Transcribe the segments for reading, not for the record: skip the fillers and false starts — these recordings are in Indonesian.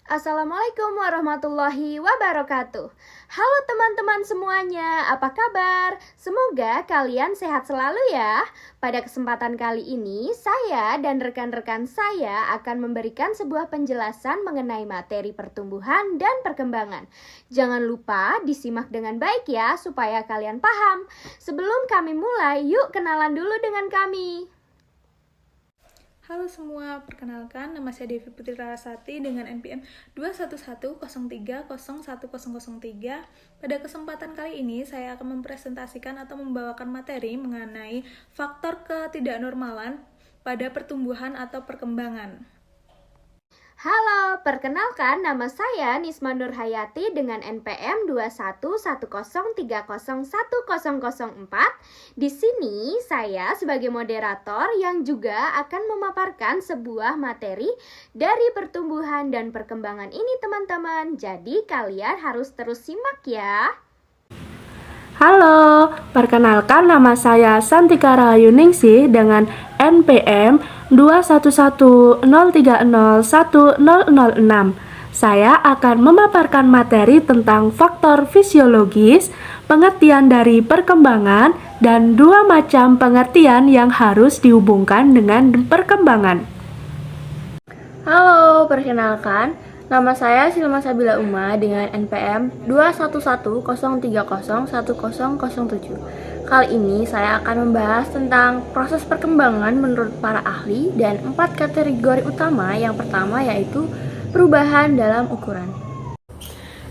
Assalamualaikum warahmatullahi wabarakatuh. Halo teman-teman semuanya, apa kabar? Semoga kalian sehat selalu ya. Pada kesempatan kali ini, saya dan rekan-rekan saya akan memberikan sebuah penjelasan mengenai materi pertumbuhan dan perkembangan. Jangan lupa disimak dengan baik ya, supaya kalian paham. Sebelum kami mulai, yuk kenalan dulu dengan kami. Halo semua, perkenalkan nama saya Devi Putri Rarasati dengan NPM 21103010003. Pada kesempatan kali ini saya akan mempresentasikan atau membawakan materi mengenai faktor ketidaknormalan pada pertumbuhan atau perkembangan. Halo, perkenalkan nama saya Nisma Nur Hayati dengan NPM 21103010004. Di sini saya sebagai moderator yang juga akan memaparkan sebuah materi dari pertumbuhan dan perkembangan ini teman-teman. Jadi kalian harus terus simak ya. Halo, perkenalkan nama saya Santika Rahayuningsih dengan NPM 21103010006. Saya akan memaparkan materi tentang faktor fisiologis, pengertian dari perkembangan, dan dua macam pengertian yang harus dihubungkan dengan perkembangan. Halo, perkenalkan, nama saya Silma Sabila Uma dengan NPM 21103010007. Kali ini saya akan membahas tentang proses perkembangan menurut para ahli dan 4 kategori utama. Yang pertama yaitu perubahan dalam ukuran.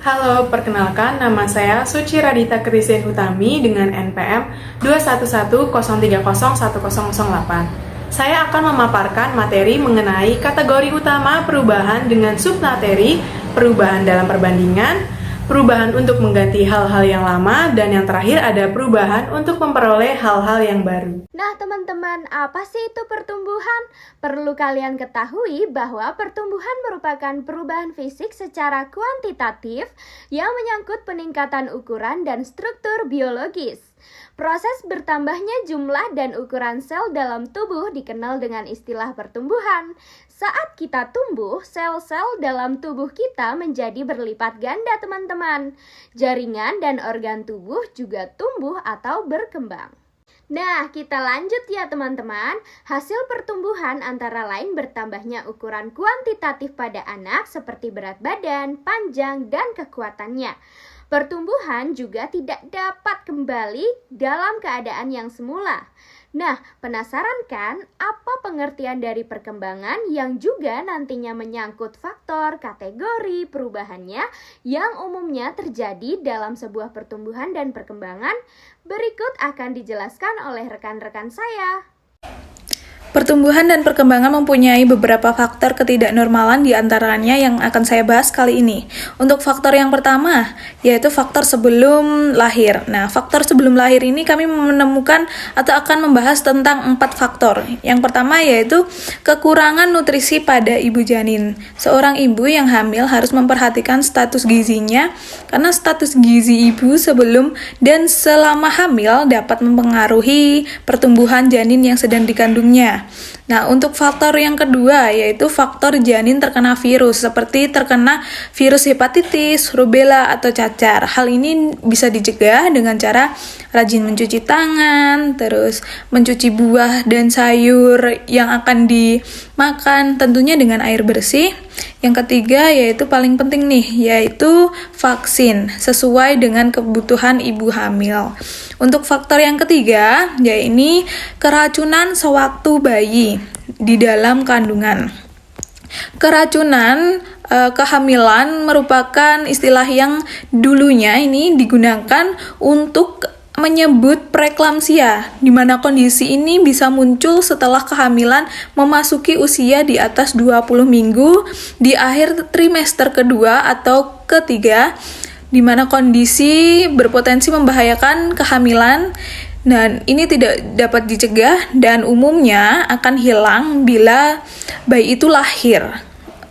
Halo, perkenalkan nama saya Suci Radita Christine Hutami dengan NPM 21103010008. Saya akan memaparkan materi mengenai kategori utama perubahan dengan submateri, perubahan dalam perbandingan, perubahan untuk mengganti hal-hal yang lama, dan yang terakhir ada perubahan untuk memperoleh hal-hal yang baru. Nah teman-teman, apa sih itu pertumbuhan? Perlu kalian ketahui bahwa pertumbuhan merupakan perubahan fisik secara kuantitatif yang menyangkut peningkatan ukuran dan struktur biologis. Proses bertambahnya jumlah dan ukuran sel dalam tubuh dikenal dengan istilah pertumbuhan. Saat kita tumbuh, sel-sel dalam tubuh kita menjadi berlipat ganda teman-teman. Jaringan dan organ tubuh juga tumbuh atau berkembang. Nah, kita lanjut ya teman-teman. Hasil pertumbuhan antara lain bertambahnya ukuran kuantitatif pada anak seperti berat badan, panjang, dan kekuatannya. Pertumbuhan juga tidak dapat kembali dalam keadaan yang semula. Nah, penasaran kan apa pengertian dari perkembangan yang juga nantinya menyangkut faktor kategori perubahannya yang umumnya terjadi dalam sebuah pertumbuhan dan perkembangan? Berikut akan dijelaskan oleh rekan-rekan saya. Pertumbuhan dan perkembangan mempunyai beberapa faktor ketidaknormalan di antaranya yang akan saya bahas kali ini. Untuk faktor yang pertama, yaitu faktor sebelum lahir. Nah, faktor sebelum lahir ini kami menemukan atau akan membahas tentang 4 faktor. Yang pertama yaitu kekurangan nutrisi pada ibu janin. Seorang ibu yang hamil harus memperhatikan status gizinya, karena status gizi ibu sebelum dan selama hamil dapat mempengaruhi pertumbuhan janin yang sedang dikandungnya. Nah, untuk faktor yang kedua yaitu faktor janin terkena virus, seperti terkena virus hepatitis, rubella, atau cacar. Hal ini bisa dicegah dengan cara rajin mencuci tangan, terus mencuci buah dan sayur yang akan dimakan tentunya dengan air bersih. Yang ketiga yaitu paling penting nih, yaitu vaksin sesuai dengan kebutuhan ibu hamil. Untuk faktor yang ketiga, yaitu keracunan sewaktu bayi di dalam kandungan. Keracunan kehamilan merupakan istilah yang dulunya ini digunakan untuk menyebut preeklamsia, di mana kondisi ini bisa muncul setelah kehamilan memasuki usia di atas 20 minggu di akhir trimester kedua atau ketiga, di mana kondisi berpotensi membahayakan kehamilan. Dan ini tidak dapat dicegah dan umumnya akan hilang bila bayi itu lahir.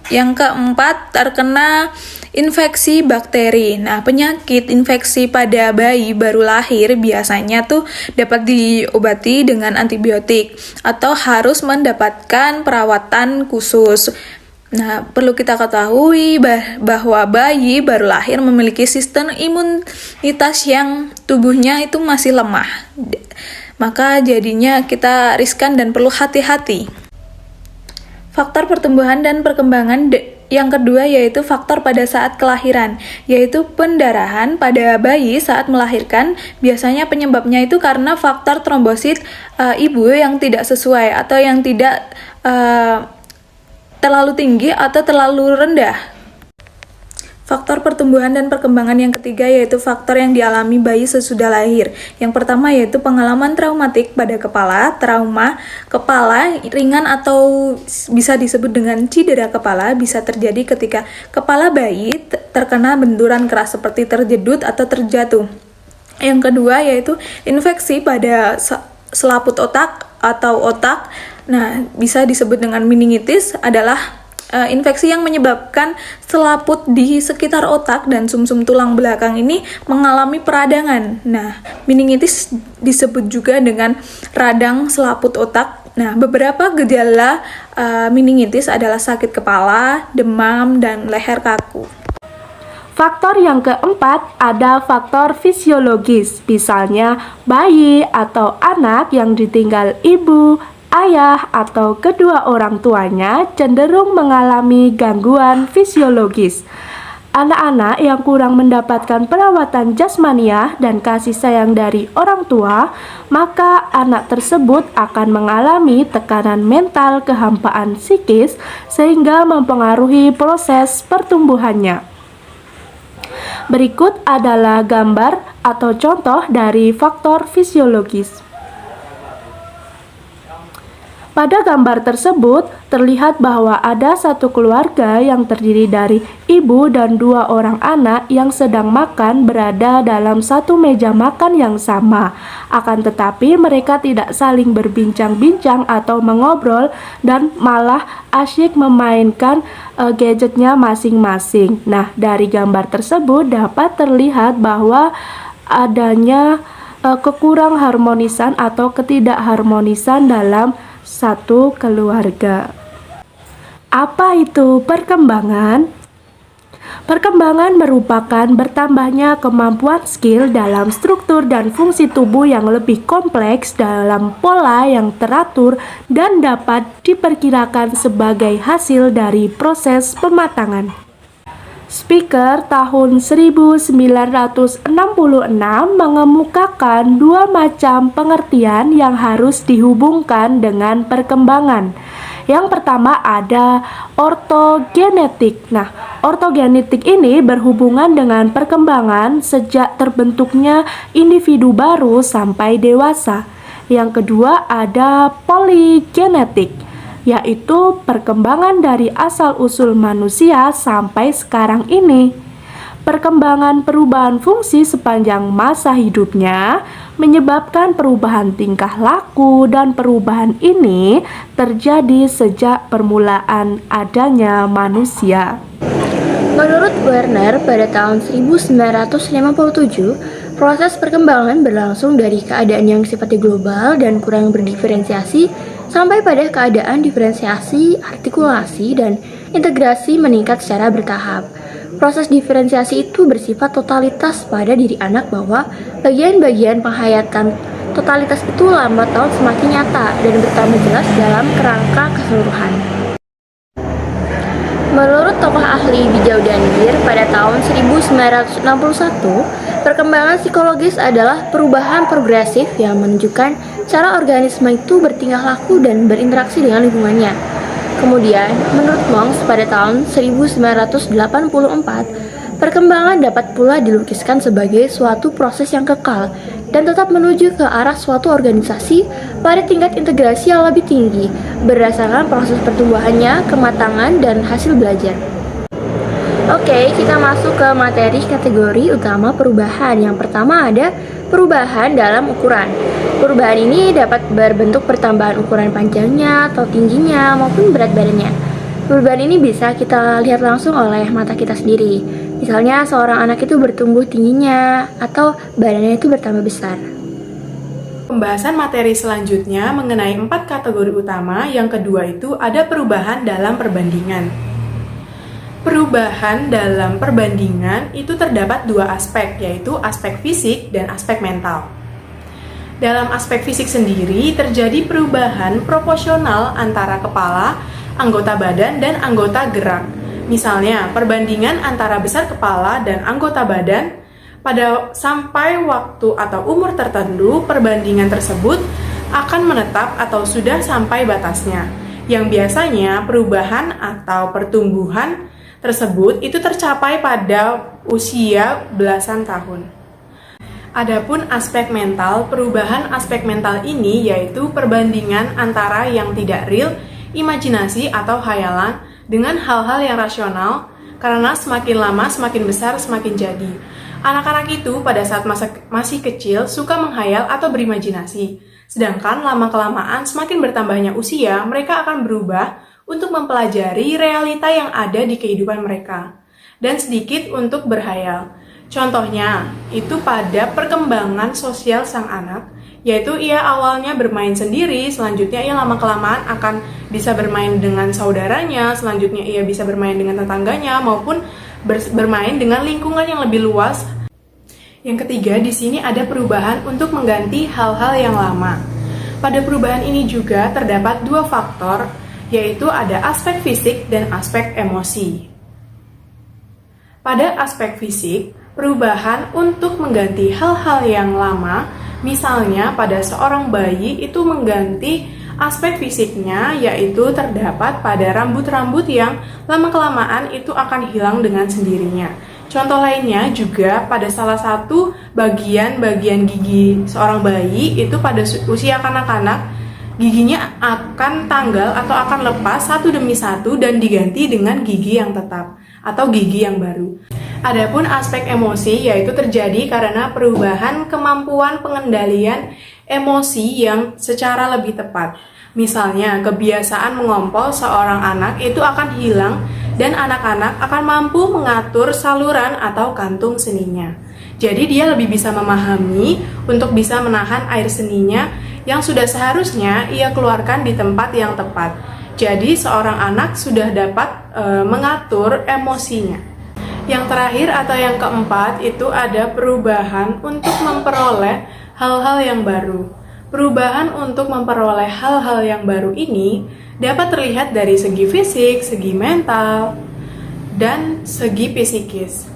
Yang keempat, terkena infeksi bakteri. Nah, penyakit infeksi pada bayi baru lahir biasanya tuh dapat diobati dengan antibiotik atau harus mendapatkan perawatan khusus. Nah, perlu kita ketahui bahwa bayi baru lahir memiliki sistem imunitas yang tubuhnya itu masih lemah. Maka jadinya kita riskan dan perlu hati-hati. Faktor pertumbuhan dan perkembangan yang kedua yaitu faktor pada saat kelahiran, yaitu pendarahan pada bayi saat melahirkan. Biasanya penyebabnya itu karena faktor trombosit ibu yang tidak sesuai atau yang tidak terlalu tinggi atau terlalu rendah. Faktor pertumbuhan dan perkembangan yang ketiga yaitu faktor yang dialami bayi sesudah lahir. Yang pertama yaitu pengalaman traumatik pada kepala, trauma kepala ringan atau bisa disebut dengan cedera kepala bisa terjadi ketika kepala bayi terkena benturan keras seperti terjedut atau terjatuh. Yang kedua yaitu infeksi pada selaput otak atau otak. Nah, bisa disebut dengan meningitis adalah infeksi yang menyebabkan selaput di sekitar otak dan sumsum tulang belakang ini mengalami peradangan. Nah, meningitis disebut juga dengan radang selaput otak. Nah, beberapa gejala meningitis adalah sakit kepala, demam, dan leher kaku. Faktor yang keempat ada faktor fisiologis, misalnya bayi atau anak yang ditinggal ibu, ayah, atau kedua orang tuanya cenderung mengalami gangguan fisiologis. Anak-anak yang kurang mendapatkan perawatan jasmaniah dan kasih sayang dari orang tua, maka anak tersebut akan mengalami tekanan mental, kehampaan psikis, sehingga mempengaruhi proses pertumbuhannya. Berikut adalah gambar atau contoh dari faktor fisiologis. Pada gambar tersebut, terlihat bahwa ada satu keluarga yang terdiri dari ibu dan dua orang anak yang sedang makan berada dalam satu meja makan yang sama. Akan tetapi mereka tidak saling berbincang-bincang atau mengobrol dan malah asyik memainkan gadgetnya masing-masing. Nah, dari gambar tersebut dapat terlihat bahwa adanya kekurang harmonisan atau ketidakharmonisan dalam satu keluarga. Apa itu perkembangan? Perkembangan merupakan bertambahnya kemampuan skill dalam struktur dan fungsi tubuh yang lebih kompleks dalam pola yang teratur dan dapat diperkirakan sebagai hasil dari proses pematangan. Speaker tahun 1966 mengemukakan dua macam pengertian yang harus dihubungkan dengan perkembangan. Yang pertama ada ortogenetik. Nah, ortogenetik ini berhubungan dengan perkembangan sejak terbentuknya individu baru sampai dewasa. Yang kedua ada poligenetik, yaitu perkembangan dari asal-usul manusia sampai sekarang ini. Perkembangan perubahan fungsi sepanjang masa hidupnya menyebabkan perubahan tingkah laku, dan perubahan ini terjadi sejak permulaan adanya manusia. Menurut Werner, pada tahun 1957, proses perkembangan berlangsung dari keadaan yang sifatnya global dan kurang berdiferensiasi sampai pada keadaan diferensiasi, artikulasi, dan integrasi meningkat secara bertahap. Proses diferensiasi itu bersifat totalitas pada diri anak bahwa bagian-bagian penghayatan totalitas itu lambat laun semakin nyata dan bertambah jelas dalam kerangka keseluruhan. Menurut tokoh ahli Bijau Dandir, pada tahun 1961, perkembangan psikologis adalah perubahan progresif yang menunjukkan cara organisme itu bertingkah laku dan berinteraksi dengan lingkungannya. Kemudian, menurut Monks pada tahun 1984, perkembangan dapat pula dilukiskan sebagai suatu proses yang kekal dan tetap menuju ke arah suatu organisasi pada tingkat integrasi yang lebih tinggi berdasarkan proses pertumbuhannya, kematangan, dan hasil belajar. Oke, kita masuk ke materi kategori utama perubahan. Yang pertama ada perubahan dalam ukuran. Perubahan ini dapat berbentuk pertambahan ukuran panjangnya atau tingginya maupun berat badannya. Perubahan ini bisa kita lihat langsung oleh mata kita sendiri. Misalnya seorang anak itu bertumbuh tingginya atau badannya itu bertambah besar. Pembahasan materi selanjutnya mengenai 4 kategori utama. Yang kedua itu ada perubahan dalam perbandingan. perubahan dalam perbandingan itu terdapat dua aspek, yaitu aspek fisik dan aspek mental. Dalam aspek fisik sendiri terjadi perubahan proporsional antara kepala, anggota badan, dan anggota gerak. Misalnya, perbandingan antara besar kepala dan anggota badan pada sampai waktu atau umur tertentu, perbandingan tersebut akan menetap atau sudah sampai batasnya, yang biasanya perubahan atau pertumbuhan tersebut itu tercapai pada usia belasan tahun. Adapun aspek mental, perubahan aspek mental ini yaitu perbandingan antara yang tidak real, imajinasi atau khayalan dengan hal-hal yang rasional, karena semakin lama semakin besar semakin jadi. Anak-anak itu pada saat masih kecil suka menghayal atau berimajinasi, sedangkan lama-kelamaan semakin bertambahnya usia, mereka akan berubah untuk mempelajari realita yang ada di kehidupan mereka, dan sedikit untuk berhayal. Contohnya, itu pada perkembangan sosial sang anak, yaitu ia awalnya bermain sendiri, selanjutnya ia lama-kelamaan akan bisa bermain dengan saudaranya, selanjutnya ia bisa bermain dengan tetangganya, maupun bermain dengan lingkungan yang lebih luas. Yang ketiga, di sini ada perubahan untuk mengganti hal-hal yang lama. Pada perubahan ini juga terdapat dua faktor, yaitu ada aspek fisik dan aspek emosi. Pada aspek fisik, perubahan untuk mengganti hal-hal yang lama, misalnya pada seorang bayi itu mengganti aspek fisiknya, yaitu terdapat pada rambut-rambut yang lama-kelamaan itu akan hilang dengan sendirinya. Contoh lainnya juga pada salah satu bagian gigi seorang bayi itu pada usia kanak-kanak, giginya akan tanggal atau akan lepas satu demi satu dan diganti dengan gigi yang tetap atau gigi yang baru. Adapun aspek emosi yaitu terjadi karena perubahan kemampuan pengendalian emosi yang secara lebih tepat. Misalnya, kebiasaan mengompol seorang anak itu akan hilang dan anak-anak akan mampu mengatur saluran atau kantung seninya. Jadi dia lebih bisa memahami untuk bisa menahan air seninya yang sudah seharusnya ia keluarkan di tempat yang tepat. Jadi seorang anak sudah dapat mengatur emosinya. Yang terakhir atau yang keempat itu ada perubahan untuk memperoleh hal-hal yang baru. Perubahan untuk memperoleh hal-hal yang baru ini dapat terlihat dari segi fisik, segi mental, dan segi psikis.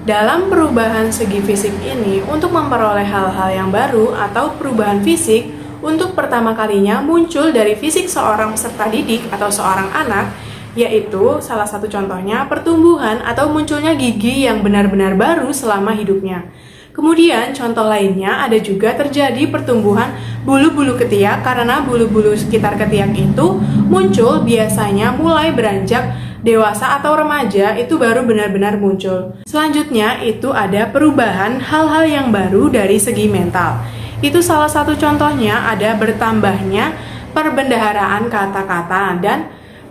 Dalam perubahan segi fisik ini, untuk memperoleh hal-hal yang baru atau perubahan fisik, untuk pertama kalinya muncul dari fisik seorang peserta didik atau seorang anak, yaitu salah satu contohnya pertumbuhan atau munculnya gigi yang benar-benar baru selama hidupnya. Kemudian contoh lainnya ada juga terjadi pertumbuhan bulu-bulu ketiak, karena bulu-bulu sekitar ketiak itu muncul biasanya mulai beranjak dewasa atau remaja, itu baru benar-benar muncul. Selanjutnya itu ada perubahan hal-hal yang baru dari segi mental. Itu salah satu contohnya ada bertambahnya perbendaharaan kata-kata dan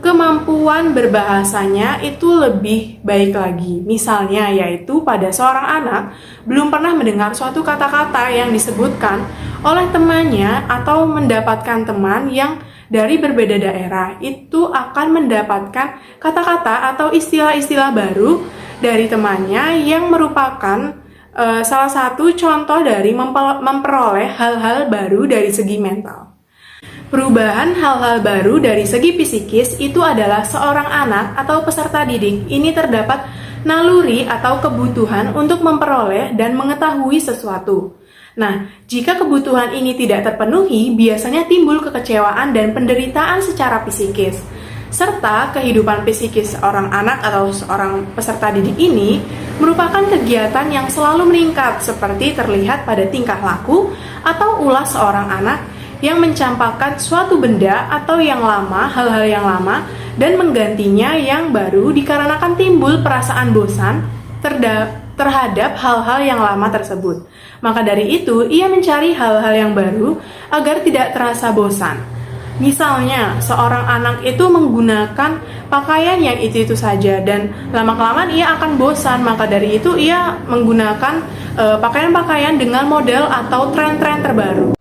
kemampuan berbahasanya itu lebih baik lagi. Misalnya yaitu pada seorang anak belum pernah mendengar suatu kata-kata yang disebutkan oleh temannya atau mendapatkan teman yang dari berbeda daerah, itu akan mendapatkan kata-kata atau istilah-istilah baru dari temannya yang merupakan salah satu contoh dari memperoleh hal-hal baru dari segi mental. Perubahan hal-hal baru dari segi psikis itu adalah seorang anak atau peserta didik ini terdapat naluri atau kebutuhan untuk memperoleh dan mengetahui sesuatu. Nah, jika kebutuhan ini tidak terpenuhi, biasanya timbul kekecewaan dan penderitaan secara psikis. Serta kehidupan psikis seorang anak atau seorang peserta didik ini merupakan kegiatan yang selalu meningkat, seperti terlihat pada tingkah laku atau ulah seorang anak yang mencampakkan suatu benda atau yang lama, hal-hal yang lama, dan menggantinya yang baru dikarenakan timbul perasaan bosan terhadap hal-hal yang lama tersebut. Maka dari itu, ia mencari hal-hal yang baru agar tidak terasa bosan. Misalnya, seorang anak itu menggunakan pakaian yang itu-itu saja dan lama-kelamaan ia akan bosan, maka dari itu ia menggunakan pakaian-pakaian dengan model atau tren-tren terbaru.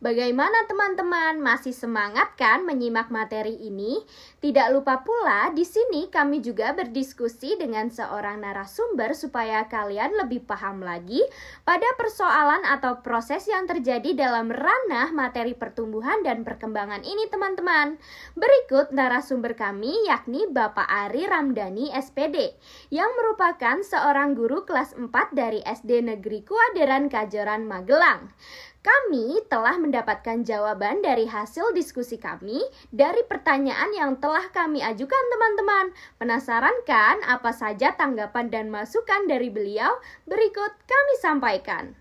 Bagaimana teman-teman? Masih semangat kan menyimak materi ini? Tidak lupa pula di sini kami juga berdiskusi dengan seorang narasumber supaya kalian lebih paham lagi pada persoalan atau proses yang terjadi dalam ranah materi pertumbuhan dan perkembangan ini teman-teman. Berikut narasumber kami yakni Bapak Ari Ramdhani SPD yang merupakan seorang guru kelas 4 dari SD Negeri Kuadran Kajoran Magelang. Kami telah mendapatkan jawaban dari hasil diskusi kami dari pertanyaan yang telah kami ajukan teman-teman. Penasaran kan apa saja tanggapan dan masukan dari beliau? Berikut kami sampaikan.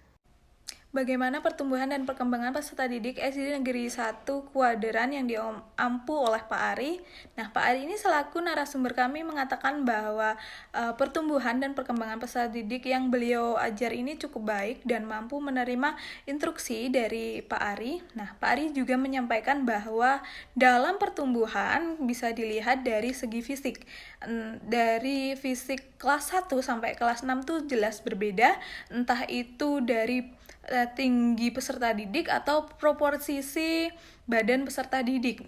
Bagaimana pertumbuhan dan perkembangan peserta didik SD Negeri 1 Kuadran yang diampu oleh Pak Ari. Nah, Pak Ari ini selaku narasumber kami mengatakan bahwa pertumbuhan dan perkembangan peserta didik yang beliau ajar ini cukup baik dan mampu menerima instruksi dari Pak Ari. Nah, Pak Ari juga menyampaikan bahwa dalam pertumbuhan bisa dilihat dari segi fisik. Dari fisik kelas 1 sampai kelas 6 tuh jelas berbeda, entah itu dari tinggi peserta didik atau proporsi badan peserta didik.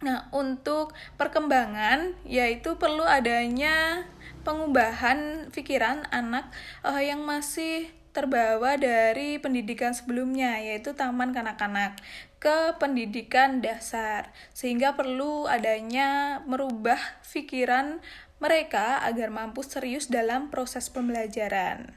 Nah, untuk perkembangan yaitu perlu adanya pengubahan pikiran anak yang masih terbawa dari pendidikan sebelumnya, yaitu taman kanak-kanak ke pendidikan dasar, sehingga perlu adanya merubah pikiran mereka agar mampu serius dalam proses pembelajaran.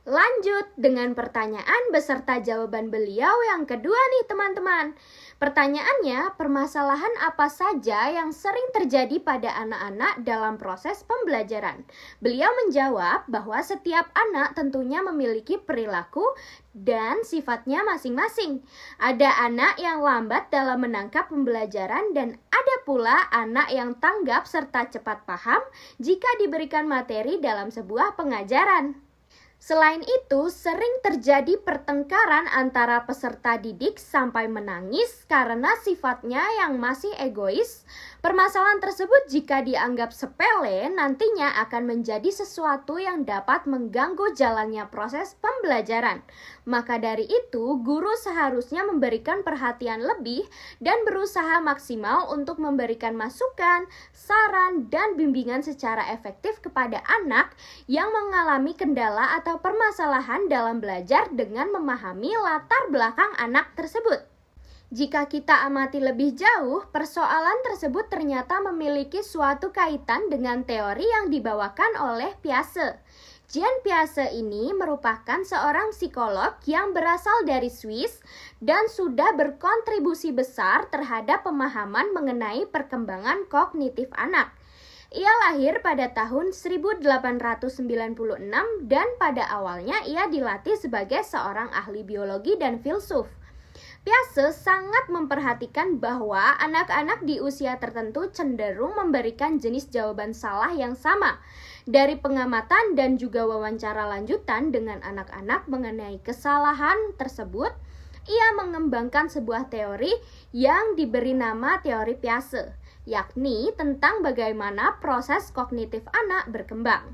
Lanjut dengan pertanyaan beserta jawaban beliau yang kedua nih teman-teman. Pertanyaannya, permasalahan apa saja yang sering terjadi pada anak-anak dalam proses pembelajaran? Beliau menjawab bahwa setiap anak tentunya memiliki perilaku dan sifatnya masing-masing. Ada anak yang lambat dalam menangkap pembelajaran dan ada pula anak yang tanggap serta cepat paham jika diberikan materi dalam sebuah pengajaran. Selain itu, sering terjadi pertengkaran antara peserta didik sampai menangis karena sifatnya yang masih egois. Permasalahan tersebut jika dianggap sepele, nantinya akan menjadi sesuatu yang dapat mengganggu jalannya proses pembelajaran. Maka dari itu, guru seharusnya memberikan perhatian lebih dan berusaha maksimal untuk memberikan masukan, saran, dan bimbingan secara efektif kepada anak yang mengalami kendala atau permasalahan dalam belajar dengan memahami latar belakang anak tersebut. Jika kita amati lebih jauh, persoalan tersebut ternyata memiliki suatu kaitan dengan teori yang dibawakan oleh Piaget. Jean Piaget ini merupakan seorang psikolog yang berasal dari Swiss dan sudah berkontribusi besar terhadap pemahaman mengenai perkembangan kognitif anak. Ia lahir pada tahun 1896 dan pada awalnya ia dilatih sebagai seorang ahli biologi dan filsuf. Piaget sangat memperhatikan bahwa anak-anak di usia tertentu cenderung memberikan jenis jawaban salah yang sama. Dari pengamatan dan juga wawancara lanjutan dengan anak-anak mengenai kesalahan tersebut, ia mengembangkan sebuah teori yang diberi nama teori Piaget, yakni tentang bagaimana proses kognitif anak berkembang.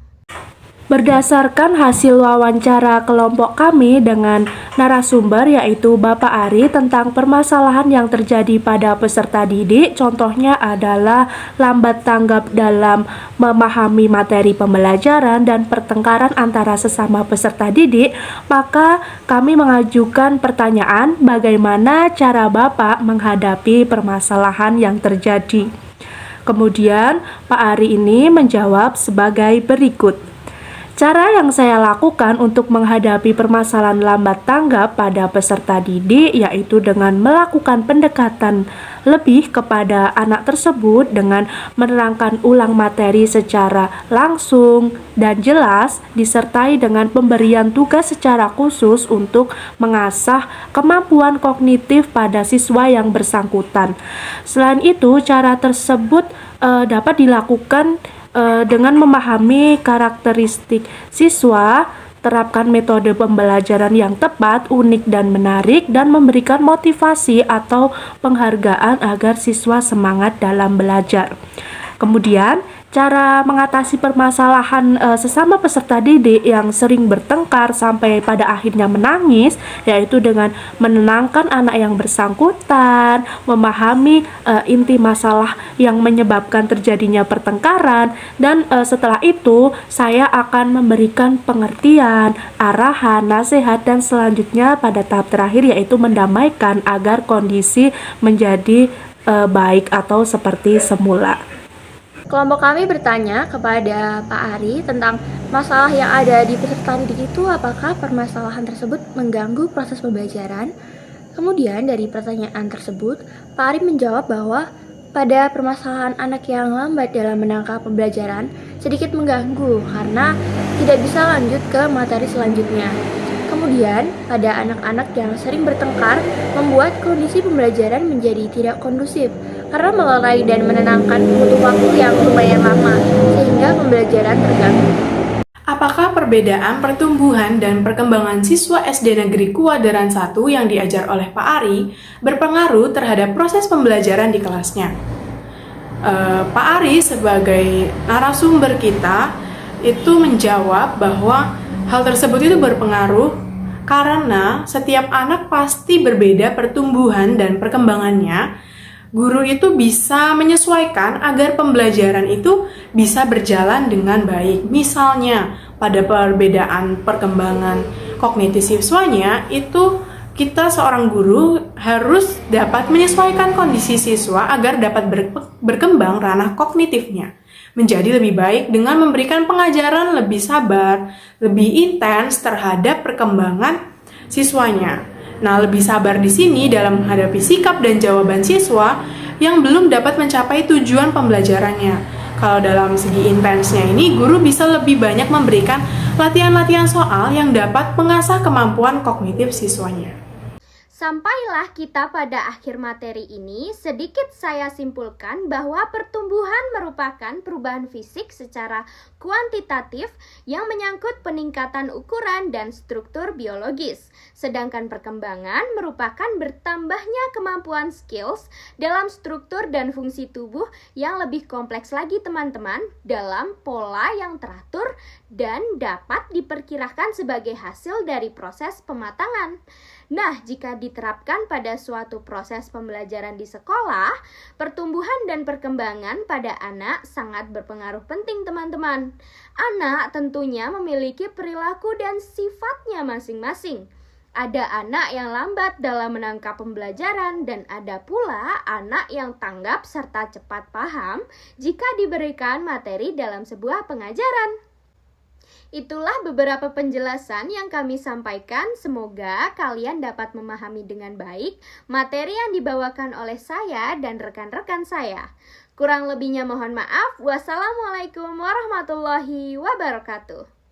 Berdasarkan hasil wawancara kelompok kami dengan narasumber yaitu Bapak Ari tentang permasalahan yang terjadi pada peserta didik, contohnya adalah lambat tanggap dalam memahami materi pembelajaran dan pertengkaran antara sesama peserta didik, maka kami mengajukan pertanyaan bagaimana cara Bapak menghadapi permasalahan yang terjadi. Kemudian Pak Ari ini menjawab sebagai berikut. Cara yang saya lakukan untuk menghadapi permasalahan lambat tanggap pada peserta didik yaitu dengan melakukan pendekatan lebih kepada anak tersebut dengan menerangkan ulang materi secara langsung dan jelas disertai dengan pemberian tugas secara khusus untuk mengasah kemampuan kognitif pada siswa yang bersangkutan. Selain itu, cara tersebut dapat dilakukan dengan memahami karakteristik siswa, terapkan metode pembelajaran yang tepat, unik dan menarik, dan memberikan motivasi atau penghargaan agar siswa semangat dalam belajar. Kemudian, cara mengatasi permasalahan sesama peserta didik yang sering bertengkar sampai pada akhirnya menangis, yaitu dengan menenangkan anak yang bersangkutan, memahami inti masalah yang menyebabkan terjadinya pertengkaran, dan setelah itu saya akan memberikan pengertian, arahan, nasihat, dan selanjutnya pada tahap terakhir yaitu mendamaikan agar kondisi menjadi baik atau seperti semula. Kelompok kami bertanya kepada Pak Ari tentang masalah yang ada di peserta didik itu, apakah permasalahan tersebut mengganggu proses pembelajaran. Kemudian dari pertanyaan tersebut, Pak Ari menjawab bahwa pada permasalahan anak yang lambat dalam menangkap pembelajaran sedikit mengganggu karena tidak bisa lanjut ke materi selanjutnya. Kemudian, pada anak-anak yang sering bertengkar membuat kondisi pembelajaran menjadi tidak kondusif karena melerai dan menenangkan butuh waktu yang lumayan lama sehingga pembelajaran terganggu. Apakah perbedaan pertumbuhan dan perkembangan siswa SD Negeri Kuadran 1 yang diajar oleh Pak Ari berpengaruh terhadap proses pembelajaran di kelasnya? Pak Ari sebagai narasumber kita itu menjawab bahwa hal tersebut itu berpengaruh karena setiap anak pasti berbeda pertumbuhan dan perkembangannya. Guru itu bisa menyesuaikan agar pembelajaran itu bisa berjalan dengan baik. Misalnya, pada perbedaan perkembangan kognitif siswanya, itu kita seorang guru harus dapat menyesuaikan kondisi siswa agar dapat berkembang ranah kognitifnya menjadi lebih baik dengan memberikan pengajaran lebih sabar, lebih intens terhadap perkembangan siswanya. Nah, lebih sabar di sini dalam menghadapi sikap dan jawaban siswa yang belum dapat mencapai tujuan pembelajarannya. Kalau dalam segi intensnya ini, guru bisa lebih banyak memberikan latihan-latihan soal yang dapat mengasah kemampuan kognitif siswanya. Sampailah kita pada akhir materi ini, sedikit saya simpulkan bahwa pertumbuhan merupakan perubahan fisik secara kuantitatif yang menyangkut peningkatan ukuran dan struktur biologis. Sedangkan perkembangan merupakan bertambahnya kemampuan skills dalam struktur dan fungsi tubuh yang lebih kompleks lagi teman-teman, dalam pola yang teratur dan dapat diperkirakan sebagai hasil dari proses pematangan. Nah, jika diterapkan pada suatu proses pembelajaran di sekolah, pertumbuhan dan perkembangan pada anak sangat berpengaruh penting teman-teman. Anak tentunya memiliki perilaku dan sifatnya masing-masing. Ada anak yang lambat dalam menangkap pembelajaran dan ada pula anak yang tanggap serta cepat paham jika diberikan materi dalam sebuah pengajaran. Itulah beberapa penjelasan yang kami sampaikan. Semoga kalian dapat memahami dengan baik materi yang dibawakan oleh saya dan rekan-rekan saya. Kurang lebihnya mohon maaf. Wassalamualaikum warahmatullahi wabarakatuh.